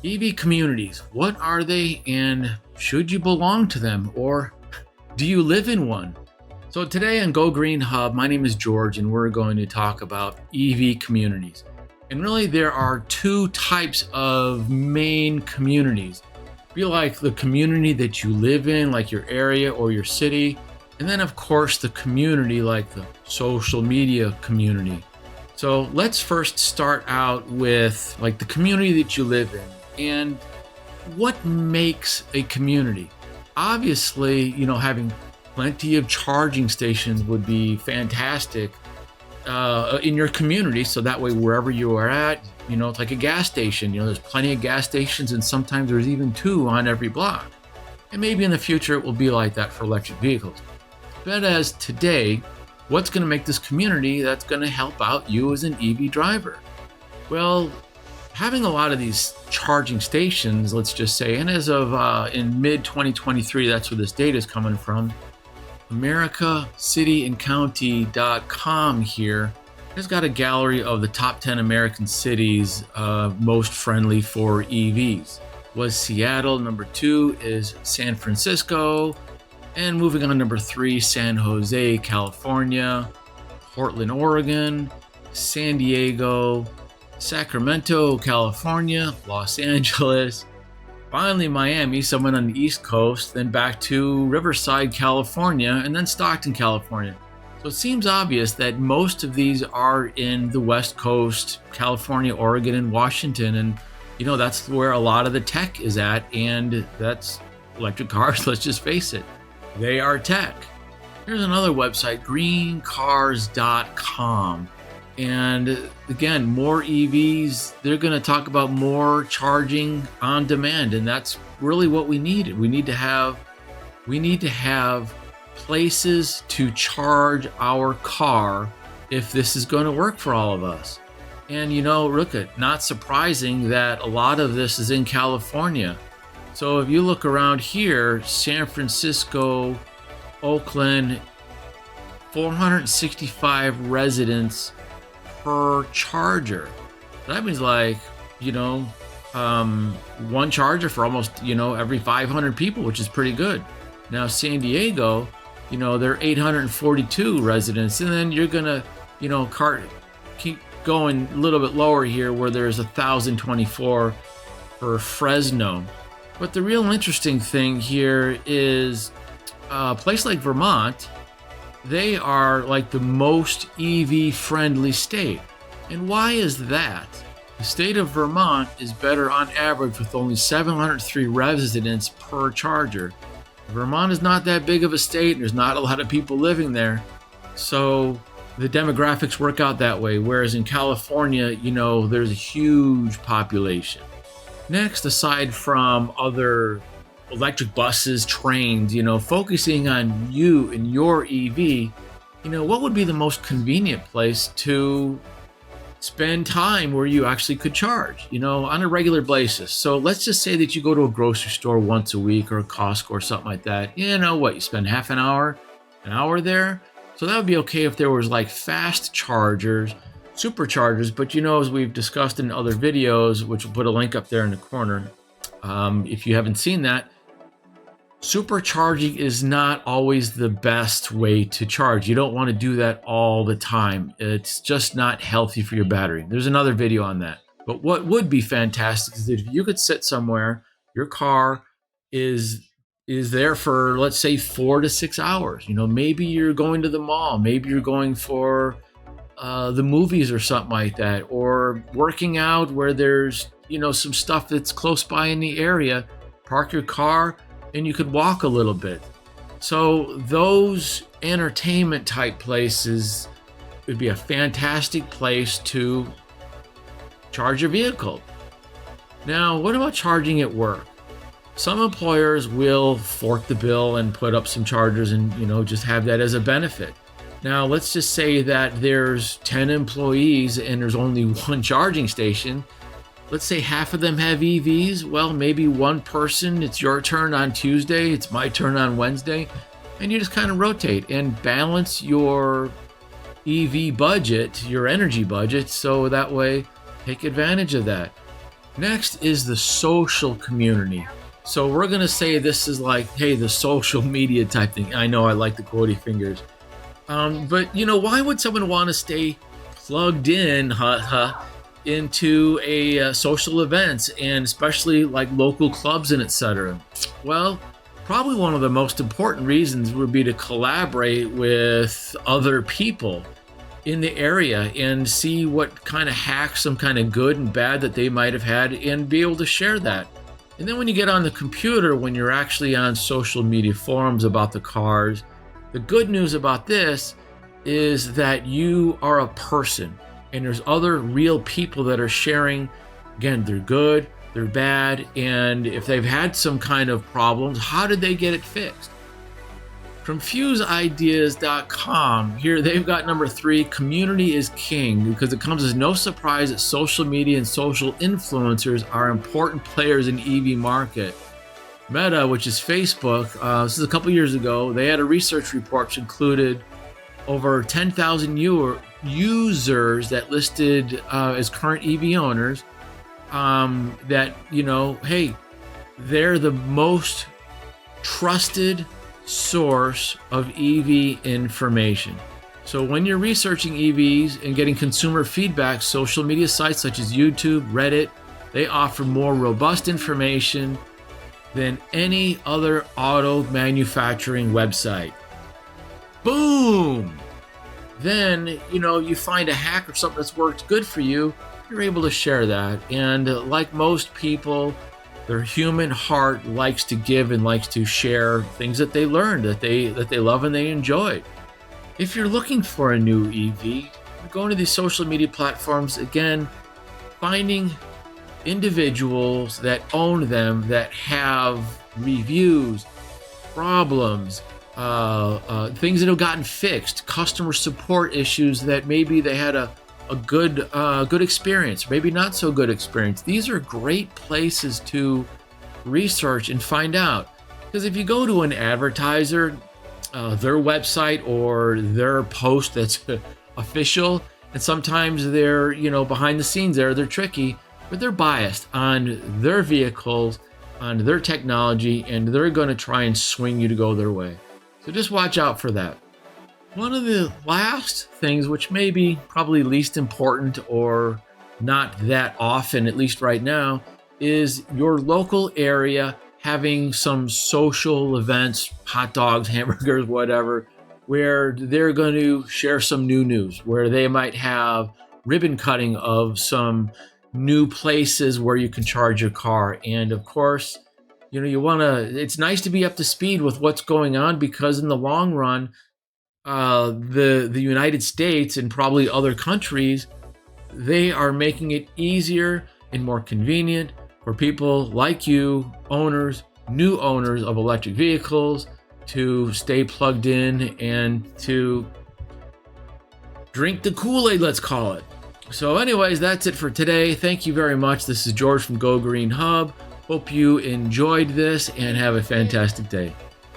EV communities, what are they and should you belong to them or do you live in one? So today on Go Green Hub, my name is George and we're going to talk about EV communities. And really there are two types of main communities. Be like the community that you live in, like your area or your city. And then of course the community like the social media community. So let's first start out with like the community that you live in and what makes a community. Obviously, having plenty of charging stations would be fantastic in your community. So that way, wherever you are at, it's like a gas station. There's plenty of gas stations and sometimes there's even two on every block. And maybe in the future, it will be like that for electric vehicles. But as today, what's going to make this community that's going to help out you as an EV driver? Well, having a lot of these charging stations, let's just say, and as of in mid 2023, that's where this data is coming from, AmericaCityandCounty.com here has got a gallery of the top 10 American cities most friendly for EVs. Was Seattle, number 2 is San Francisco, and moving on, number 3, San Jose, California, Portland, Oregon, San Diego, Sacramento, California, Los Angeles, finally Miami, someone on the East Coast, then back to Riverside, California, and then Stockton, California. So it seems obvious that most of these are in the West Coast, California, Oregon, and Washington, and that's where a lot of the tech is at, and that's electric cars, let's just face it. They are tech. Here's another website, greencars.com. And again, more EVs, they're going to talk about more charging on demand. And that's really what we need. We need to have places to charge our car if this is going to work for all of us. And look at, not surprising that a lot of this is in California. So if you look around here, San Francisco, Oakland, 465 residents per charger. That means one charger for almost, every 500 people, which is pretty good. Now, San Diego, there are 842 residents. And then you're going to, keep going a little bit lower here where there's 1,024 for Fresno. But the real interesting thing here is a place like Vermont, they are like the most EV friendly state. And why is that? The state of Vermont is better on average with only 703 residents per charger. Vermont is not that big of a state, and there's not a lot of people living there. So the demographics work out that way. Whereas in California, there's a huge population. Next, aside from other electric buses, trains, focusing on you and your EV, what would be the most convenient place to spend time where you actually could charge, on a regular basis? So let's just say that you go to a grocery store once a week or a Costco or something like that. You spend half an hour there. So that would be okay if there was like fast chargers, superchargers, but as we've discussed in other videos, which we'll put a link up there in the corner, if you haven't seen that, supercharging is not always the best way to charge. You don't want to do that all the time. It's just not healthy for your battery. There's another video on that. But what would be fantastic is that if you could sit somewhere, your car is there for, let's say, 4 to 6 hours. Maybe you're going to the mall, maybe you're going for the movies or something like that, or working out where there's, some stuff that's close by in the area. Park your car and you could walk a little bit. So those entertainment type places would be a fantastic place to charge your vehicle. Now, what about charging at work? Some employers will fork the bill and put up some chargers and, just have that as a benefit. Now, let's just say that there's 10 employees and there's only one charging station. Let's say half of them have EVs. Well, maybe one person, it's your turn on Tuesday, it's my turn on Wednesday, and you just kind of rotate and balance your EV budget, your energy budget, so that way take advantage of that. Next is the social community. So we're going to say this is like, hey, the social media type thing. I know I like the quotey fingers. But, why would someone want to stay plugged in into a social events, and especially like local clubs and etc.? Well, probably one of the most important reasons would be to collaborate with other people in the area and see what kind of hacks, some kind of good and bad that they might have had, and be able to share that. And then when you get on the computer, when you're actually on social media forums about the cars, the good news about this is that you are a person and there's other real people that are sharing. Again, they're good, they're bad, and if they've had some kind of problems, how did they get it fixed? From FuseIdeas.com, here they've got number 3, community is king, because it comes as no surprise that social media and social influencers are important players in the EV market. Meta, which is Facebook, this is a couple years ago, they had a research report which included over 10,000 users that listed as current EV owners, that, hey, they're the most trusted source of EV information. So when you're researching EVs and getting consumer feedback, social media sites such as YouTube, Reddit, they offer more robust information than any other auto manufacturing website. Boom! Then, you find a hack or something that's worked good for you, you're able to share that. And like most people, their human heart likes to give and likes to share things that they learned, that they love and they enjoyed. If you're looking for a new EV, going to these social media platforms, again, finding individuals that own them, that have reviews, problems, things that have gotten fixed, customer support issues that maybe they had a good experience, maybe not so good experience. These are great places to research and find out. Because if you go to an advertiser, their website or their post that's official, and sometimes they're, behind the scenes they're tricky, but they're biased on their vehicles, on their technology, and they're going to try and swing you to go their way. So just watch out for that. One of the last things, which may be probably least important or not that often, at least right now, is your local area having some social events, hot dogs, hamburgers, whatever, where they're going to share some new news, where they might have ribbon cutting of some new places where you can charge your car. And of course, it's nice to be up to speed with what's going on, because in the long run, the United States and probably other countries, they are making it easier and more convenient for people like you, new owners of electric vehicles, to stay plugged in and to drink the Kool-Aid, let's call it. So anyways, that's it for today. Thank you very much. This is George from Go Green Hub. Hope you enjoyed this and have a fantastic day.